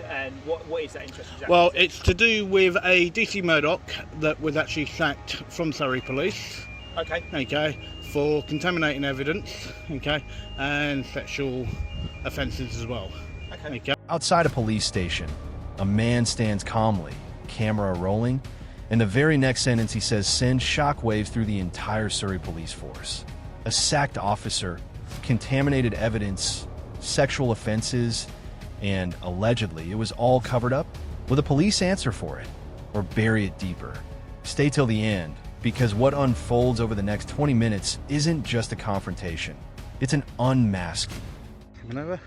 And what is that interest exactly? Well, it's to do with a DC Murdoch that was actually sacked from Surrey Police. Okay, for contaminating evidence, and sexual offences as well. okay. Outside a police station, a man stands calmly, camera rolling. In the very next sentence, he says, "Send shockwaves through the entire Surrey police force." A sacked officer, contaminated evidence, sexual offenses, and allegedly it was all covered up. Will the police answer for it or bury it deeper? Stay till the end, because what unfolds over the next 20 minutes isn't just a confrontation. It's an unmasking. Coming over.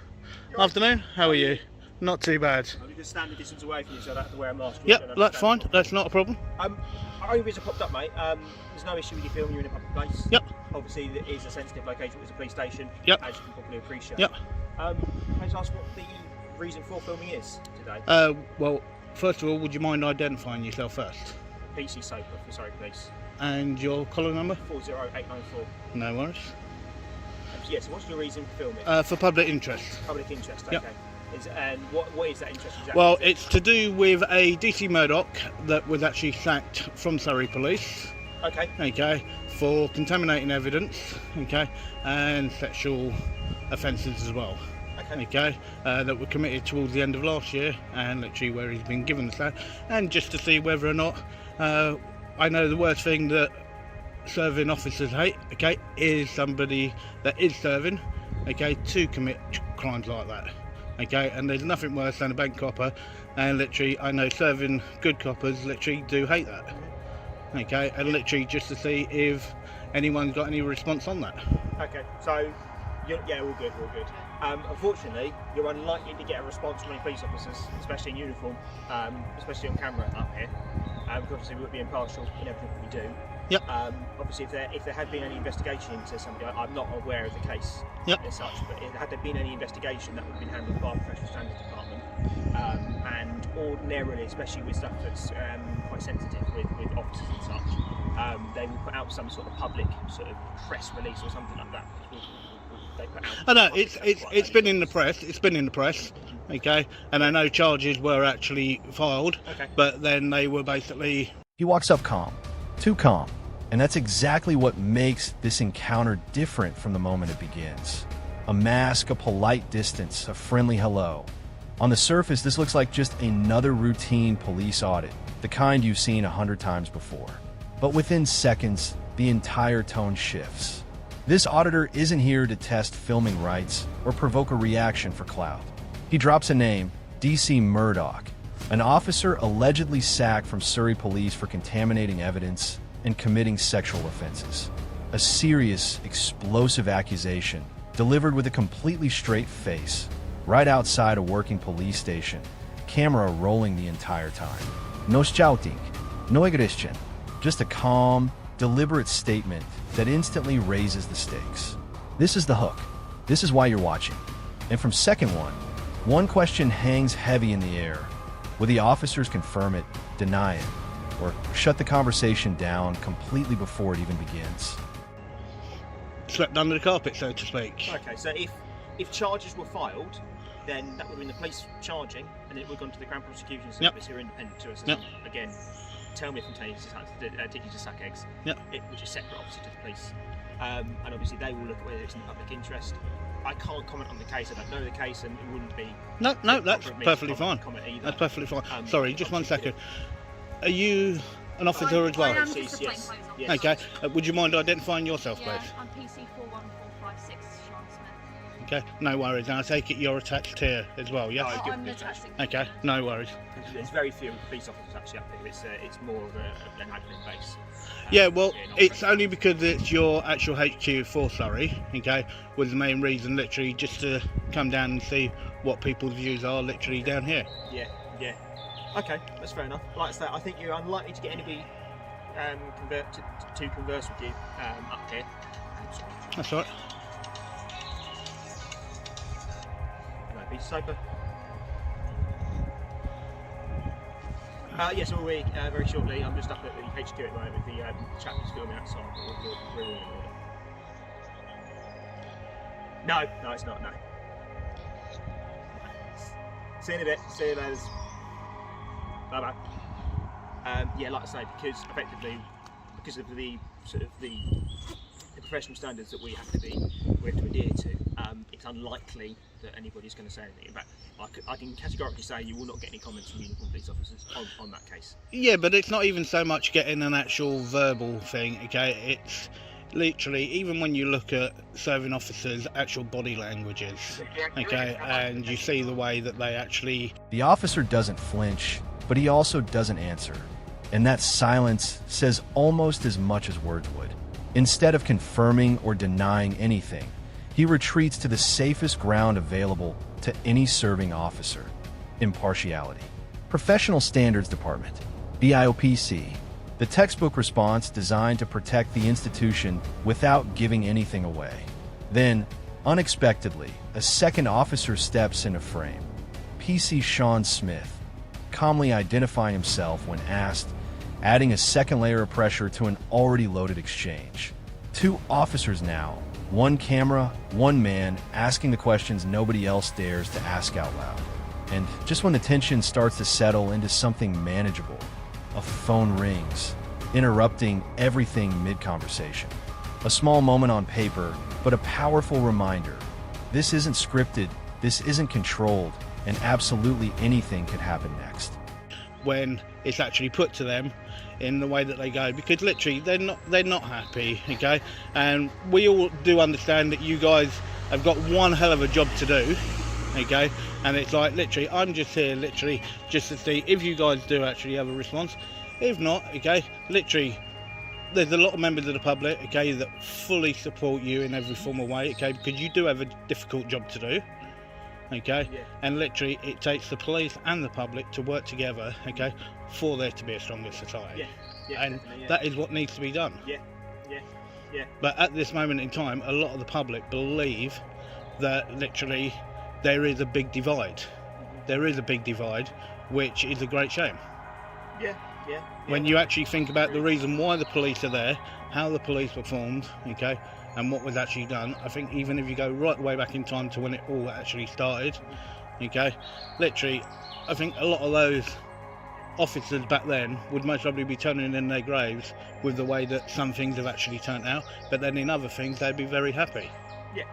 Afternoon, how are you? Not too bad. You can stand a distance away from you so I don't have to wear a mask. Yep, that's fine. That's not a problem. Only reason I popped up, mate, there's no issue with you filming, you're in a public place. Yep. Obviously, it is a sensitive location, it's a police station, Yep. as you can probably appreciate. Yep. Can I just ask what the reason for filming is today? Well, first of all, would you mind identifying yourself first? PC Soper for Surrey Police. And your collar number? 40894. No worries. Yeah, so what's your reason for filming? For public interest. Public interest, Yep. okay. And what is that interest exactly? Well, it's to do with a DC Murdoch that was actually sacked from Surrey Police. Okay. For contaminating evidence, and sexual offences as well. Okay. That were committed towards the end of last year, and literally where he's been given the sack, and just to see whether or not, I know the worst thing that serving officers hate, is somebody that is serving, to commit crimes like that. And there's nothing worse than a bank copper, and literally I know serving good coppers literally do hate that. And literally just to see if anyone's got any response on that. Okay, so yeah, all good. Unfortunately, you're unlikely to get a response from any police officers, especially in uniform, especially on camera up here. Because obviously we would be impartial in everything that we do. Yep. Obviously, if there had been any investigation into somebody, I'm not aware of the case as such, but had there been any investigation, that would have been handled by the Professional Standards Department. And ordinarily, especially with stuff that's quite sensitive with officers and such, they will put out some sort of public sort of press release or something like that. They put out. I know it's been in the press. It's been in the press. And I know charges were actually filed, but then they were basically... He walks up calm, too calm, and that's exactly what makes this encounter different from the moment it begins. A mask, a polite distance, a friendly hello. On the surface, this looks like just another routine police audit, the kind you've seen 100 times before. But within seconds, the entire tone shifts. This auditor isn't here to test filming rights or provoke a reaction for clout. He drops a name, DC Murdoch, an officer allegedly sacked from Surrey Police for contaminating evidence and committing sexual offenses. A serious, explosive accusation delivered with a completely straight face, right outside a working police station, camera rolling the entire time. No shouting, no aggression, just a calm, deliberate statement that instantly raises the stakes. This is the hook. This is why you're watching. And from second one question hangs heavy in the air. Will the officers confirm it, deny it, or shut the conversation down completely before it even begins? Swept under the carpet, so to speak. Okay, so if charges were filed, then that would have been the police charging, and then it would have gone to the Crown Prosecution Service, who are independent to us. Yep. Again, tell me if I'm telling you to suck eggs, which is separate, obviously, to the police. And obviously they will look at whether it's in the public interest. I can't comment on the case, I don't know the case, and it wouldn't be... No, that's perfectly fine. That's perfectly fine. Sorry, just one second. Are you an officer as well? I am just a plainclothes officer. Okay. Would you mind identifying yourself, Yeah, please? I'm PC 41456, Sean Smith. Okay, no worries. And I take it you're attached here as well, yes? Oh, I'm the testing. Okay, no worries. There's very few police officers actually up here. It's more of an admin base. Yeah, well, it's only because it's your actual HQ for Surrey, was the main reason, literally, just to come down and see what people's views are, literally, down here. Yeah. Okay, that's fair enough. Like I say, I think you're unlikely to get anybody to converse with you up here. That's all right. Right, be sober. Yes, we'll be very shortly. I'm just up at the HQ at the moment. The chap is filming outside. We're all in order. No, it's not. No. See you in a bit. See you later. Bye bye. Yeah, like I say, because effectively, because of the sort of the professional standards that we have to adhere to, it's unlikely that anybody's going to say anything. In fact, I can categorically say you will not get any comments from uniformed police officers on that case. Yeah, but it's not even so much getting an actual verbal thing, okay? It's literally, even when you look at serving officers' actual body languages, okay, and you see the way that they actually... The officer doesn't flinch, but he also doesn't answer. And that silence says almost as much as words would. Instead of confirming or denying anything, he retreats to the safest ground available to any serving officer: impartiality. Professional Standards Department, BIOPC, the textbook response designed to protect the institution without giving anything away. Then, unexpectedly, a second officer steps into frame. PC Sean Smith, calmly identifying himself when asked, adding a second layer of pressure to an already loaded exchange. Two officers now, one camera, one man, asking the questions nobody else dares to ask out loud. And just when the tension starts to settle into something manageable, a phone rings, interrupting everything mid-conversation. A small moment on paper, but a powerful reminder. This isn't scripted, this isn't controlled, and absolutely anything could happen next. When it's actually put to them in the way that they go, because literally they're not happy, okay? And we all do understand that you guys have got one hell of a job to do, okay? And it's like, literally, I'm just here literally just to see if you guys do actually have a response. If not, okay, literally there's a lot of members of the public, okay, that fully support you in every form of way, okay, because you do have a difficult job to do, okay? Yeah. And literally it takes the police and the public to work together, okay, for there to be a stronger society. Yeah, and that is what needs to be done. Yeah. But at this moment in time, a lot of the public believe that literally there is a big divide. There is a big divide, which is a great shame. Yeah. When you actually think about the reason why the police are there, how the police were formed, okay, and what was actually done, I think even if you go right the way back in time to when it all actually started, okay, literally, I think a lot of those officers back then would most probably be turning in their graves with the way that some things have actually turned out, but then in other things they'd be very happy. Yeah.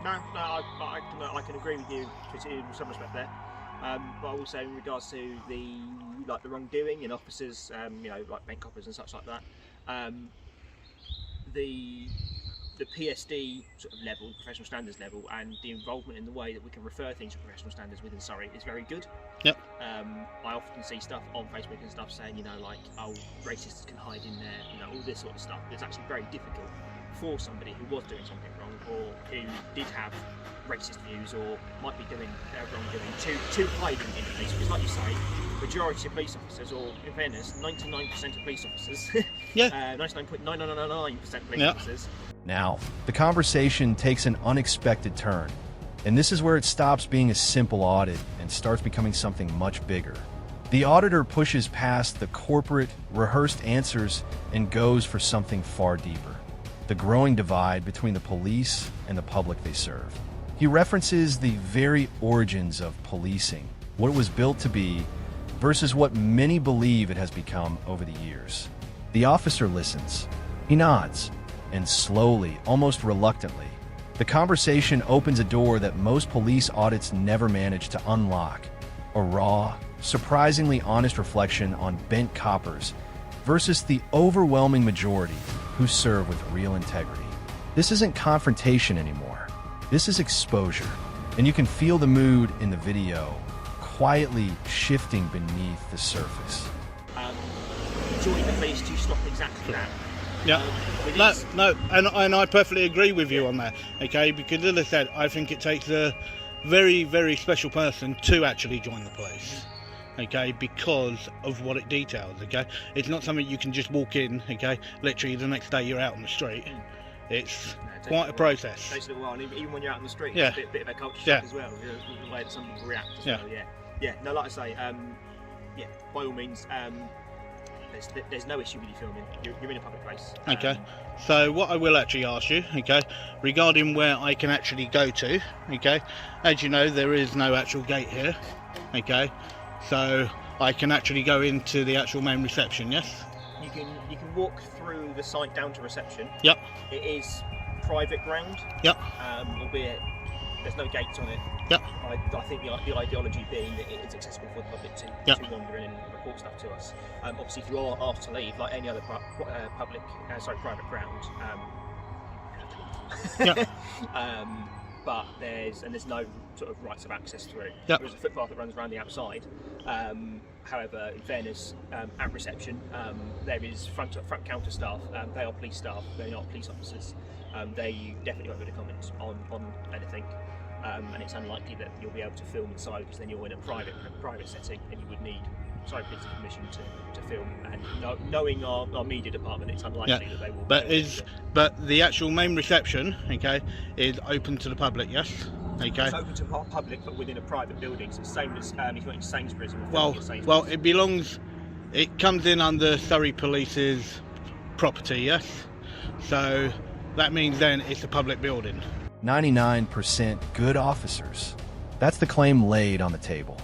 No, I can agree with you in some respect there. But also in regards to the wrongdoing in officers, like bank coppers and such like that, the PSD sort of level, professional standards level, and the involvement in the way that we can refer things to professional standards within Surrey is very good. Yep. I often see stuff on Facebook and stuff saying, racists can hide in there, all this sort of stuff. It's actually very difficult for somebody who was doing something wrong or who did have racist views or might be doing wrongdoing to hide in the police, because like you say, majority of police officers, or in fairness 99% of police officers, 99.9999% of police officers. Now, the conversation takes an unexpected turn, and this is where it stops being a simple audit and starts becoming something much bigger. The auditor pushes past the corporate, rehearsed answers and goes for something far deeper: the growing divide between the police and the public they serve. He references the very origins of policing, what it was built to be, versus what many believe it has become over the years. The officer listens. He nods. And slowly, almost reluctantly, the conversation opens a door that most police audits never manage to unlock: a raw, surprisingly honest reflection on bent coppers versus the overwhelming majority who serve with real integrity. This isn't confrontation anymore. This is exposure, and you can feel the mood in the video quietly shifting beneath the surface. Join the police to stop exactly that. Yeah, and I perfectly agree with you on that, okay, because as I said, I think it takes a very, very special person to actually join the police, okay, because of what it details, okay. It's not something you can just walk in, okay, literally the next day you're out on the street. It's quite a process. It takes a little while, and even when you're out on the street, yeah, it's a bit of a culture shock as well, the way that some people react as well, no, like I say, by all means, there's no issue with you filming. You're in a public place. Okay. So what I will actually ask you, okay, regarding where I can actually go to, okay, as you know, there is no actual gate here, okay, so I can actually go into the actual main reception, yes? You can walk through the site down to reception. Yep. It is private ground. Yep. Albeit there's no gates on it. Yep. I think the ideology being that it's accessible for the public to wander in and report stuff to us. Obviously, if you are asked to leave, like any other private ground, Yep. but there's no sort of rights of access through. Yep. There's a footpath that runs around the outside. However, in fairness, at reception, there is front counter staff. They are police staff. They're not police officers. They definitely won't be able to comment on anything. And it's unlikely that you'll be able to film inside, because then you're in a private setting and you would need Surrey Police permission to film. And knowing our media department, it's unlikely that they will. But the actual main reception, okay, is open to the public, yes? Okay. It's open to the public, but within a private building. So it's the same as if you went to Sainsbury's. Well, it comes in under Surrey Police's property, yes? So that means then it's a public building. 99% good officers. That's the claim laid on the table.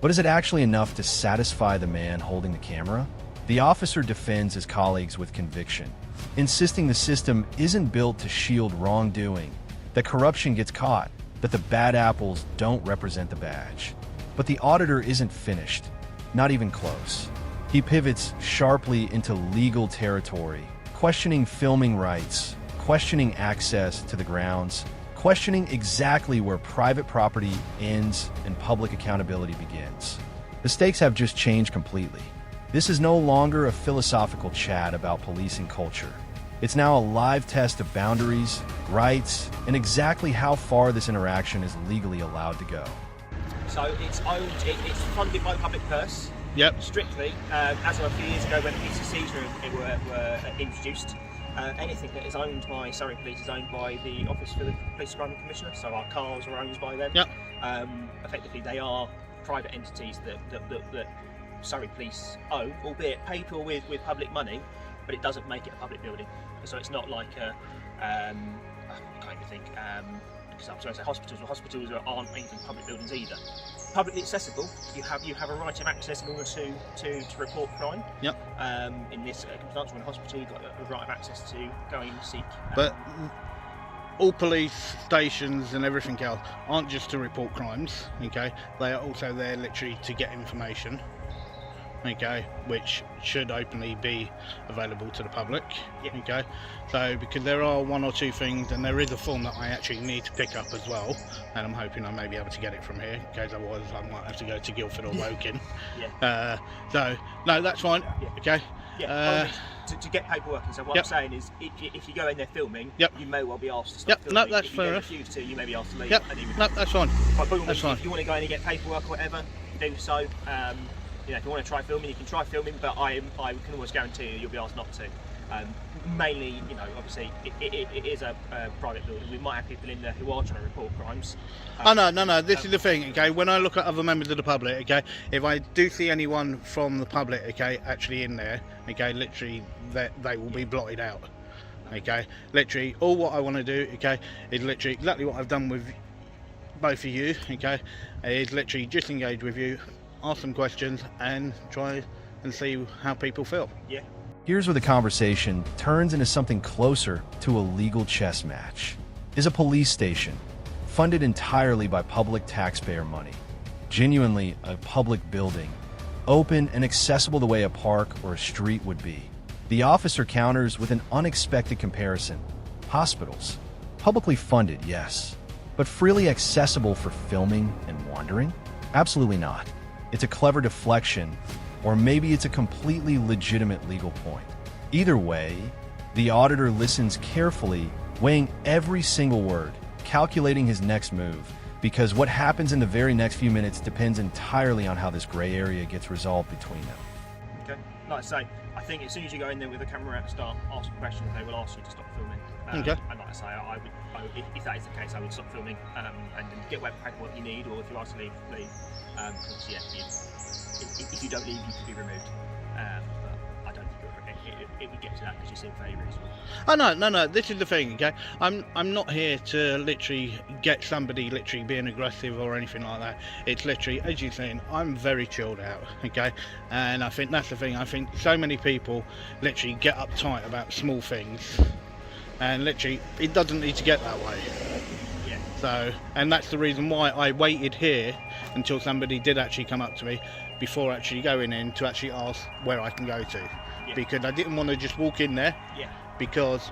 But is it actually enough to satisfy the man holding the camera? The officer defends his colleagues with conviction, insisting the system isn't built to shield wrongdoing, that corruption gets caught, that the bad apples don't represent the badge. But the auditor isn't finished, not even close. He pivots sharply into legal territory, questioning filming rights, questioning access to the grounds, questioning exactly where private property ends and public accountability begins. The stakes have just changed completely. This is no longer a philosophical chat about policing culture. It's now a live test of boundaries, rights, and exactly how far this interaction is legally allowed to go. So it's funded by public purse. Yep. Strictly, as of a few years ago when PCCs were introduced. Anything that is owned by Surrey Police is owned by the Office for the Police Crime Commissioner, so our cars are owned by them. Yep. Effectively, they are private entities that Surrey Police own, albeit paid for with public money, but it doesn't make it a public building. So it's not like I can't even think. Because I was going to say hospitals. Well, hospitals aren't even public buildings either. Publicly accessible. You have a right of access in order to report crime. Yep. In this circumstance, when a hospital, you've got a right of access to go and seek. But all police stations and everything else aren't just to report crimes. Okay, they are also there literally to get information. Okay, which should openly be available to the public. Yep. Okay, so because there are one or two things, and there is a form that I actually need to pick up as well, and I'm hoping I may be able to get it from here, because otherwise I might have to go to Guildford or Woking. Yeah. So no, that's fine. Yeah. Okay. Yeah. To get paperwork, and so what Yep. I'm saying is, if you go in there filming, Yep. you may well be asked to stop Yep. filming. No, that's if fair you enough. refuse to, you may be asked to leave. Yep. And even No, that's fine. by all means, That's fine. if you want to go in and get paperwork or whatever, do so. If you want to try filming, you can try filming, but I can almost guarantee you'll be asked not to. Mainly, obviously, it is a private building. We might have people in there who are trying to report crimes. No. This is the thing, okay? When I look at other members of the public, okay, if I do see anyone from the public, okay, actually in there, okay, literally, they will be blotted out. Okay, literally, all what I want to do, okay, is literally exactly what I've done with both of you, okay, is literally just engage with you, ask some questions, and try and see how people feel. Yeah. Here's where the conversation turns into something closer to a legal chess match. Is a police station, funded entirely by public taxpayer money, genuinely a public building, open and accessible the way a park or a street would be? The officer counters with an unexpected comparison. Hospitals, publicly funded, yes, but freely accessible for filming and wandering? Absolutely not. It's a clever deflection, or maybe it's a completely legitimate legal point. Either way, the auditor listens carefully, weighing every single word, calculating his next move, because what happens in the very next few minutes depends entirely on how this gray area gets resolved between them. Okay. Like I say, I think as soon as you go in there with the camera out and start asking questions, they will ask you to stop filming. Okay. And like I say, I would, if that is the case, I would stop filming and get web paperwork you need, or if you ask to leave. Because if you don't leave, you could be removed. But I it would get to that because you're seeing favourites. Oh no. This is the thing, okay? I'm not here to literally get somebody literally being aggressive or anything like that. It's literally, as you've seen, I'm very chilled out, okay? And I think that's the thing. I think so many people literally get uptight about small things, and literally it doesn't need to get that way. Yeah. So, and that's the reason why I waited here until somebody did actually come up to me before actually going in to actually ask where I can go to. Yeah. Because I didn't want to just walk in there. Yeah. Because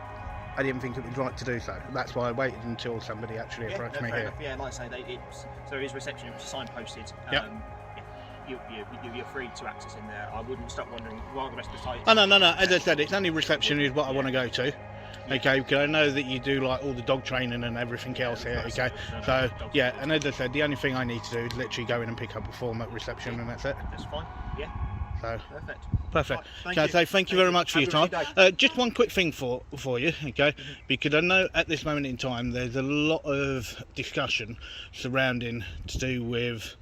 I didn't think it was right to do so. That's why I waited until somebody actually approached me fair here. enough. Yeah, like I say, so it is reception, it was signposted. Yep. You're free to access in there. I wouldn't stop wondering while the rest of the site. Oh no. As I said, it's only reception is what I want to go to. Yeah. Okay, because I know that you do like all the dog training and everything else here. Okay, so yeah, and as I said, the only thing I need to do is literally go in and pick up a form at reception, and that's it. That's fine. Yeah. So Perfect. Right, so I say thank you very much for your time. Just one quick thing for you, okay? Because I know at this moment in time there's a lot of discussion surrounding to do with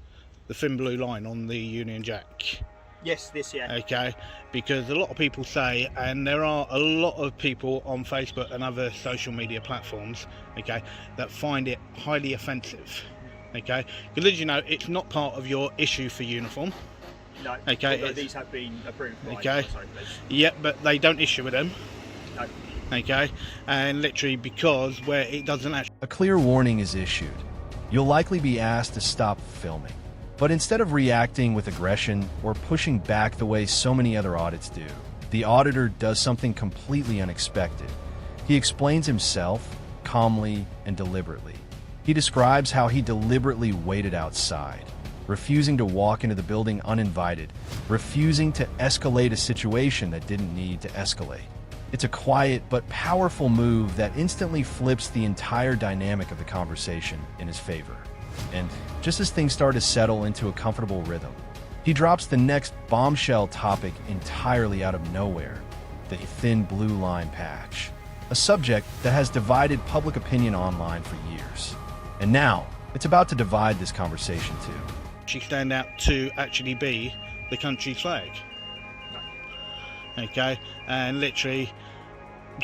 the thin blue line on the Union Jack. Yes, this year. Okay, because a lot of people say, and there are a lot of people on Facebook and other social media platforms, okay, that find it highly offensive. Okay, because as you know, it's not part of your issue for uniform. No. Okay. These have been approved. By Okay. Surrey Police. Yeah, but they don't issue with them. No. Okay, and literally because where it doesn't actually. A clear warning is issued. You'll likely be asked to stop filming. But instead of reacting with aggression or pushing back the way so many other audits do, the auditor does something completely unexpected. He explains himself calmly and deliberately. He describes how he deliberately waited outside, refusing to walk into the building uninvited, refusing to escalate a situation that didn't need to escalate. It's a quiet but powerful move that instantly flips the entire dynamic of the conversation in his favor. And just as things start to settle into a comfortable rhythm, he drops the next bombshell topic entirely out of nowhere: the thin blue line patch, a subject that has divided public opinion online for years. And now, it's about to divide this conversation too. She stand out to actually be the country's flag. Okay, and literally,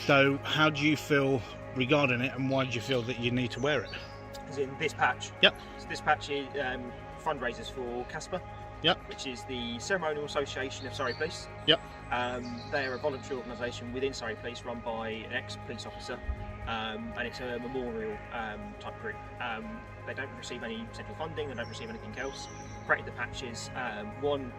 so how do you feel regarding it, and why do you feel that you need to wear it? As in this patch. Yep. So this patch is fundraisers for CASPA. Yep. Which is the Ceremonial Association of Surrey Police. Yep. They are a voluntary organisation within Surrey Police run by an ex-police officer, and it's a memorial type group. They don't receive any central funding, they don't receive anything else. Created the patches, one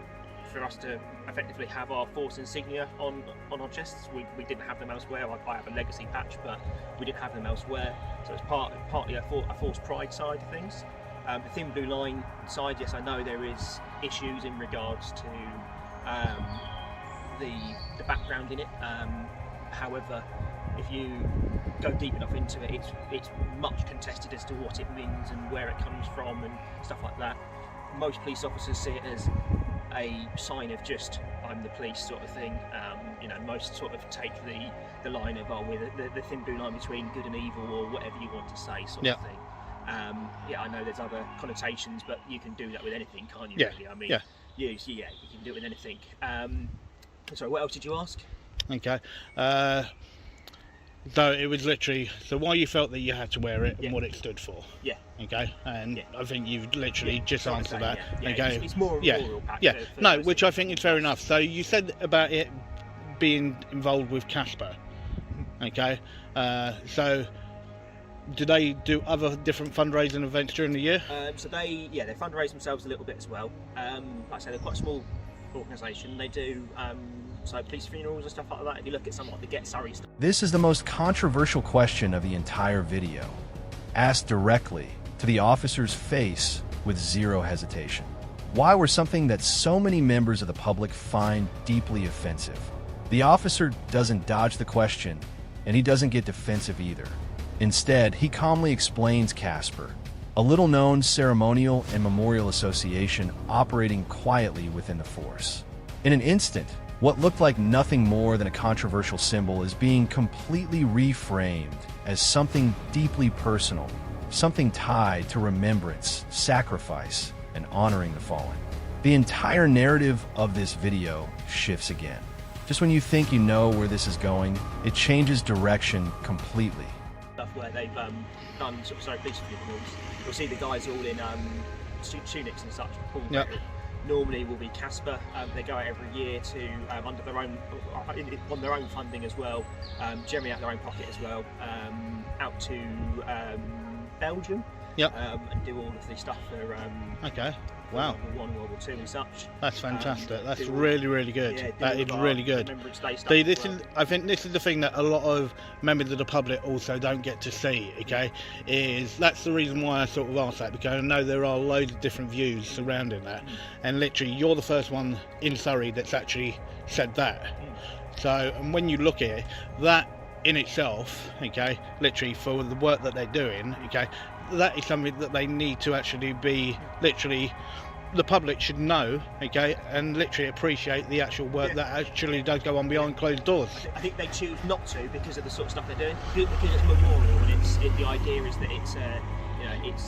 for us to effectively have our force insignia on our chests. We didn't have them elsewhere. I have a legacy patch, but we didn't have them elsewhere. So it's partly a force pride side of things. The thin blue line side, yes, I know there is issues in regards to the background in it. However, if you go deep enough into it, it's much contested as to what it means and where it comes from and stuff like that. Most police officers see it as a sign of just I'm the police sort of thing. Most sort of take the line of we're the thin blue line between good and evil, or whatever you want to say, sort of thing. I know there's other connotations, but you can do that with anything, can't you? Yeah. Really? I mean, Yeah. you can do it with anything. Sorry, what else did you ask? Okay. So it was literally, so why you felt that you had to wear it and what it stood for. Yeah. Okay, and I think you've literally just answered that. Yeah. Okay. It's more a memorial patch. Yeah. for No, those which I things. think is fair enough. So you said about it being involved with Casper. Okay. So do they do other different fundraising events during the year? So they fundraise themselves a little bit as well. Like I say, they're quite a small organisation. They do so police funerals and stuff like that. If you look at something like the Get Surrey stuff. This is the most controversial question of the entire video, asked directly to the officer's face with zero hesitation. Why were something that so many members of the public find deeply offensive? The officer doesn't dodge the question, and he doesn't get defensive either. Instead, he calmly explains Casper, a little-known ceremonial and memorial association operating quietly within the force. In an instant, what looked like nothing more than a controversial symbol is being completely reframed as something deeply personal, something tied to remembrance, sacrifice, and honoring the fallen. The entire narrative of this video shifts again. Just when you think you know where this is going, it changes direction completely. Stuff where they've done sort of Surrey Police funerals. You'll see the guys all in tunics and such. Yep. Normally will be Casper. They go out every year to under their own on their own funding as well. Generally out their own pocket as well. Out to Belgium. Yep. And do all of the stuff for Okay. Wow. World War I, World War II and such. That's fantastic. That's really, really good. Yeah, that is really good. Remembrance Day stuff See, as this well. is, I think this is the thing that a lot of members of the public also don't get to see, okay, is that's the reason why I sort of asked that, because I know there are loads of different views surrounding that, and literally you're the first one in Surrey that's actually said that. So, and when you look at it, that in itself, okay, literally for the work that they're doing, okay, that is something that they need to actually be, literally, the public should know, okay, and literally appreciate the actual work that actually does go on behind closed doors. I think they choose not to because of the sort of stuff they're doing, because it's memorial, and the idea is that it's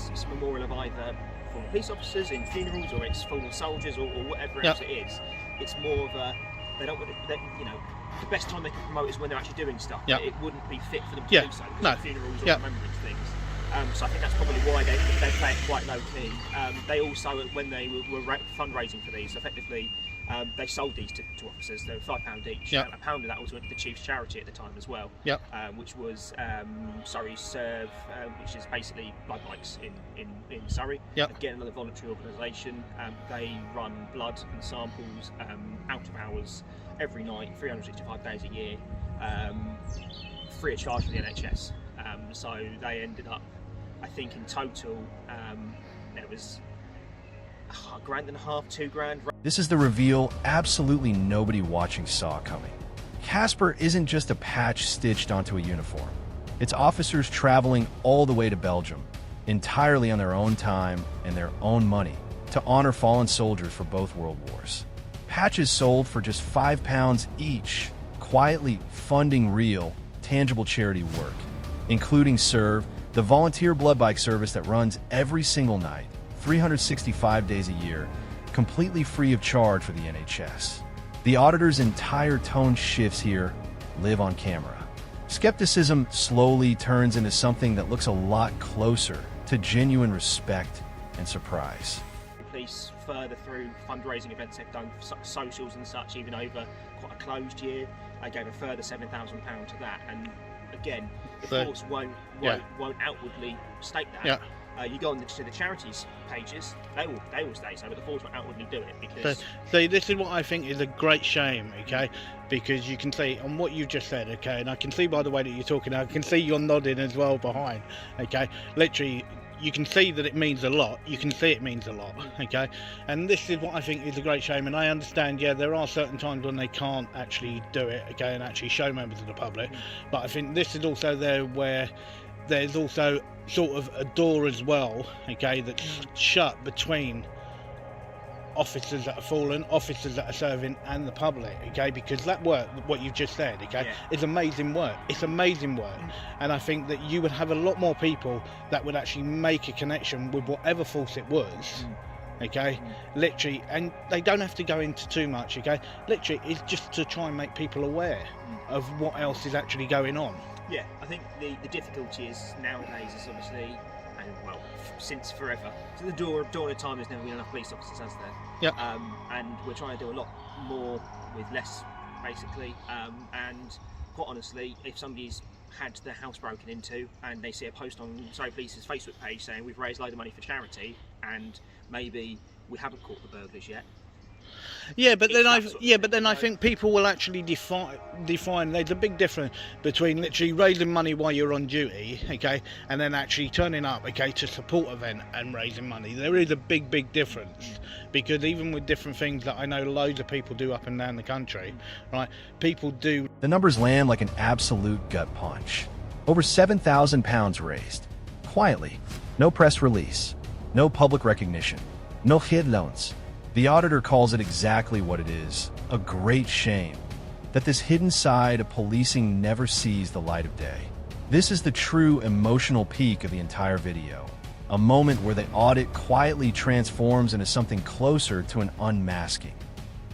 it's a memorial of either former police officers in funerals, or it's fallen soldiers, or whatever else it is. It's more of a, they don't want to, the best time they can promote is when they're actually doing stuff. Yep. It wouldn't be fit for them to Yeah. do so because No. of funerals or Yep. remembrance things. So I think that's probably why they play it quite low key. They also, when they were fundraising for these, effectively they sold these to officers. They were £5 each. Yep. A pound of that was went to the Chief's charity at the time as well. Yep. Which was Surrey Serve, which is basically blood banks in Surrey. Yep. Again, another voluntary organisation. They run blood and samples out of hours every night, 365 days a year, free of charge for the NHS. So they ended up, I think in total, there was £1.5 grand, £2 grand. This is the reveal absolutely nobody watching saw coming. Casper isn't just a patch stitched onto a uniform. It's officers traveling all the way to Belgium, entirely on their own time and their own money, to honor fallen soldiers for both world wars. Patches sold for just £5 each, quietly funding real, tangible charity work, including Serve, the volunteer blood bike service that runs every single night, 365 days a year, completely free of charge for the NHS. The auditor's entire tone shifts here, live on camera. Skepticism slowly turns into something that looks a lot closer to genuine respect and surprise. Police further through fundraising events they've done, socials and such, even over quite a closed year, they gave a further £7,000 to that. And again, the force won't outwardly state that. Yeah. You go on to the charities pages, they will state so, but the force won't outwardly do it because. So this is what I think is a great shame, okay, because you can see on what you just said, okay, and I can see by the way that you're talking, I can see you're nodding as well behind, okay, literally you can see that it means a lot, you can see it means a lot, okay, and this is what I think is a great shame. And I understand, yeah, there are certain times when they can't actually do it, okay, and actually show members of the public, but I think this is also there where there's also sort of a door as well, okay, that's shut between officers that are fallen, officers that are serving, and the public, okay, because that work, what you've just said, okay, is amazing work. It's amazing work, and I think that you would have a lot more people that would actually make a connection with whatever force it was, okay, literally, and they don't have to go into too much, okay, literally, it's just to try and make people aware of what else is actually going on. Yeah, I think the difficulty is nowadays is obviously, and well, since forever, to the dawn of time, there's never been enough police officers, has there? Yeah. And we're trying to do a lot more with less, basically. And quite honestly, if somebody's had their house broken into and they see a post on Surrey Police's Facebook page saying we've raised a load of money for charity, and maybe we haven't caught the burglars yet. Yeah, but then I think people will actually define. There's a big difference between literally raising money while you're on duty, okay, and then actually turning up, okay, to support an event and raising money. There is a big difference, because even with different things that I know loads of people do up and down the country, right? People do. The numbers land like an absolute gut punch. Over £7,000 raised. Quietly. No press release. No public recognition. No headlines. The auditor calls it exactly what it is, a great shame that this hidden side of policing never sees the light of day. This is the true emotional peak of the entire video, a moment where the audit quietly transforms into something closer to an unmasking.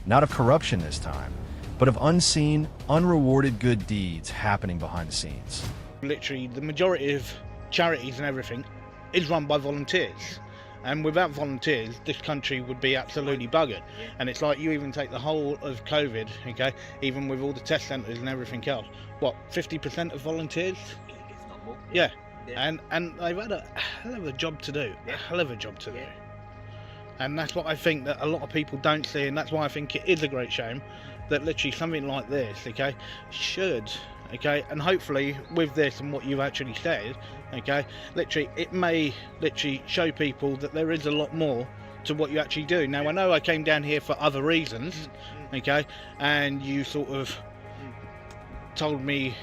Not of corruption this time, but of unseen, unrewarded good deeds happening behind the scenes. Literally, the majority of charities and everything is run by volunteers. And without volunteers, this country would be absolutely buggered. And it's like, you even take the whole of COVID, okay, even with all the test centres and everything else, what, 50% of volunteers? If not more. Yeah. And they've had a hell of a job to do, a hell of a job to do. And that's what I think that a lot of people don't see, and that's why I think it is a great shame that literally something like this, okay, should, okay, and hopefully with this and what you've actually said, okay, literally it may literally show people that there is a lot more to what you actually do. Now I know I came down here for other reasons, okay, and you sort of told me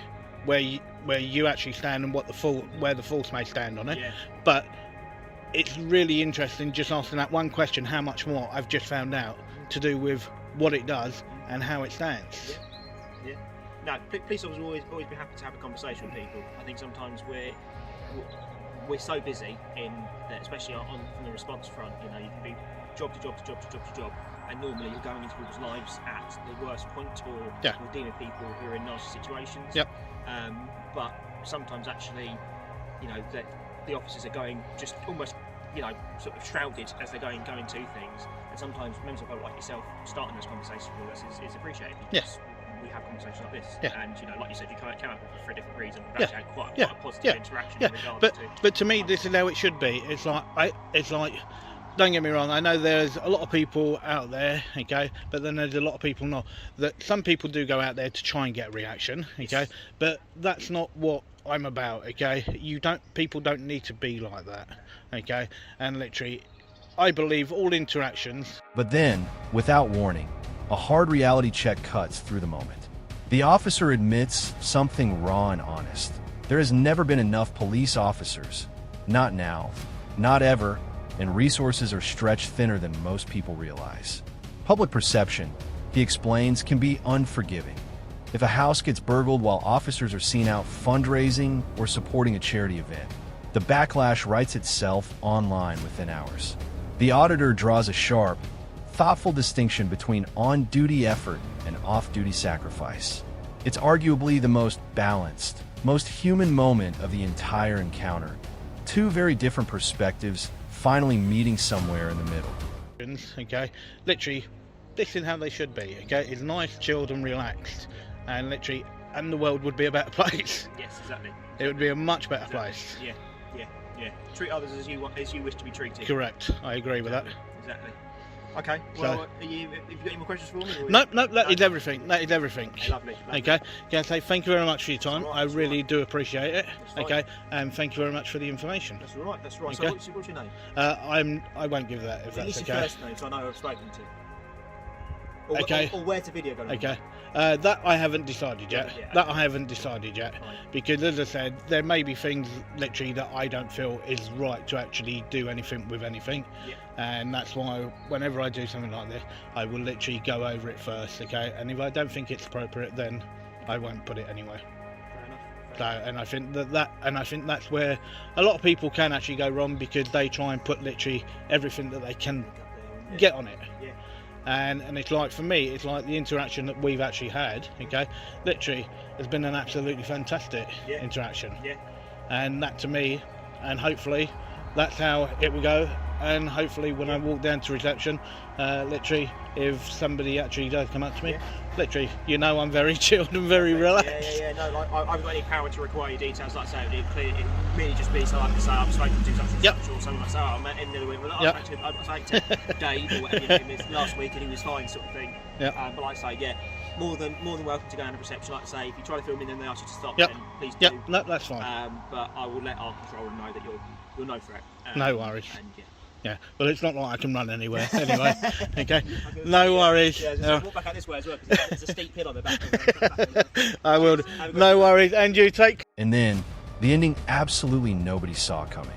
where you actually stand and where the force may stand on it, but it's really interesting just asking that one question, how much more I've just found out to do with what it does and how it stands. No, police officers will always be happy to have a conversation with people. I think sometimes we're so busy in that, especially from the response front. You know, you can be job to job, and normally you're going into people's lives at the worst point, or you're dealing with people who are in nasty situations. But sometimes actually, you know, that the officers are going just almost, you know, sort of shrouded as they're going to things, and sometimes members of the public like yourself starting those conversations with us is appreciated, because we have conversations like this, and you know, like you said, you came out for a different reason. We've actually had quite a positive interaction in regards but to me, this is how it should be. It's like don't get me wrong, I know there's a lot of people out there, okay, but then there's a lot of people not. That some people do go out there to try and get a reaction, okay, but that's not what I'm about, okay. People don't need to be like that, okay, and literally I believe all interactions. But then, without warning, a hard reality check cuts through the moment. The officer admits something raw and honest. There has never been enough police officers. Not now, not ever, and resources are stretched thinner than most people realize. Public perception, he explains, can be unforgiving. If a house gets burgled while officers are seen out fundraising or supporting a charity event, the backlash writes itself online within hours. The auditor draws a sharp, thoughtful distinction between on-duty effort and off-duty sacrifice. It's arguably the most balanced, most human moment of the entire encounter. Two very different perspectives finally meeting somewhere in the middle. Okay, literally, this is how they should be. Okay, it's nice, chilled, and relaxed, and literally, and the world would be a better place. Yes, exactly. It would be a much better place. Yeah. Treat others as you wish to be treated. Correct. I agree with that. Exactly. Okay. Well, have you got any more questions for me? No, that is everything. That is everything. Lovely. Okay. Can I say thank you very much for your time? Right, I really do appreciate it. That's okay. And thank you very much for the information. That's all right. That's right. Okay. So what's your name? I won't give that if that's okay. Your first name, so I know who I've spoken to. Or where's the video going? Okay. That I haven't decided yet. That I haven't decided yet. Right. Because as I said, there may be things literally that I don't feel is right to actually do anything with anything. And that's why whenever I do something like this, I will literally go over it first, okay? And if I don't think it's appropriate, then I won't put it anywhere. Fair enough. And I think that's where a lot of people can actually go wrong, because they try and put literally everything that they can get on it. And it's like, for me, it's like the interaction that we've actually had, okay, literally has been an absolutely fantastic interaction. And that to me, and hopefully that's how it will go. And hopefully when I walk down to reception, literally, if somebody actually does come up to me, literally, you know, I'm very chilled and very relaxed. No, like, I haven't got any power to require your details, like I say. It really just be so I can say I've spoken to such and such, or something like that. I'm in the week. I spoke to Dave or whatever his name is last week, and he was fine, sort of thing. But like I say, more than welcome to go down to reception. Like I say, if you try to film me and then they ask you to stop, then please do. No, that's fine. But I will let our controller know that you're no threat. No worries. And, yeah, well, it's not like I can run anywhere anyway. Okay, no worries. Walk back out this way as well, because there's a steep hill on the back. I will. No worries, and you take. And then, the ending absolutely nobody saw coming.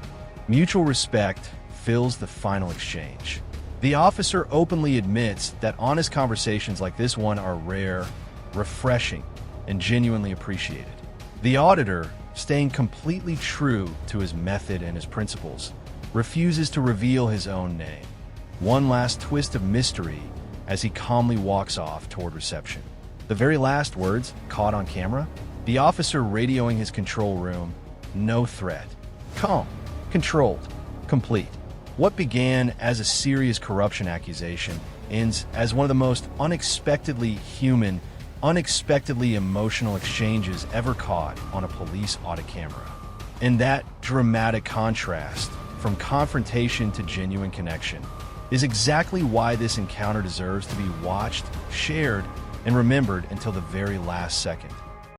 Mutual respect fills the final exchange. The officer openly admits that honest conversations like this one are rare, refreshing, and genuinely appreciated. The auditor, staying completely true to his method and his principles, refuses to reveal his own name. One last twist of mystery as he calmly walks off toward reception. The very last words, caught on camera, the officer radioing his control room, no threat. Calm, controlled, complete. What began as a serious corruption accusation ends as one of the most unexpectedly human, unexpectedly emotional exchanges ever caught on a police audit camera. And that dramatic contrast, from confrontation to genuine connection, is exactly why this encounter deserves to be watched, shared, and remembered until the very last second.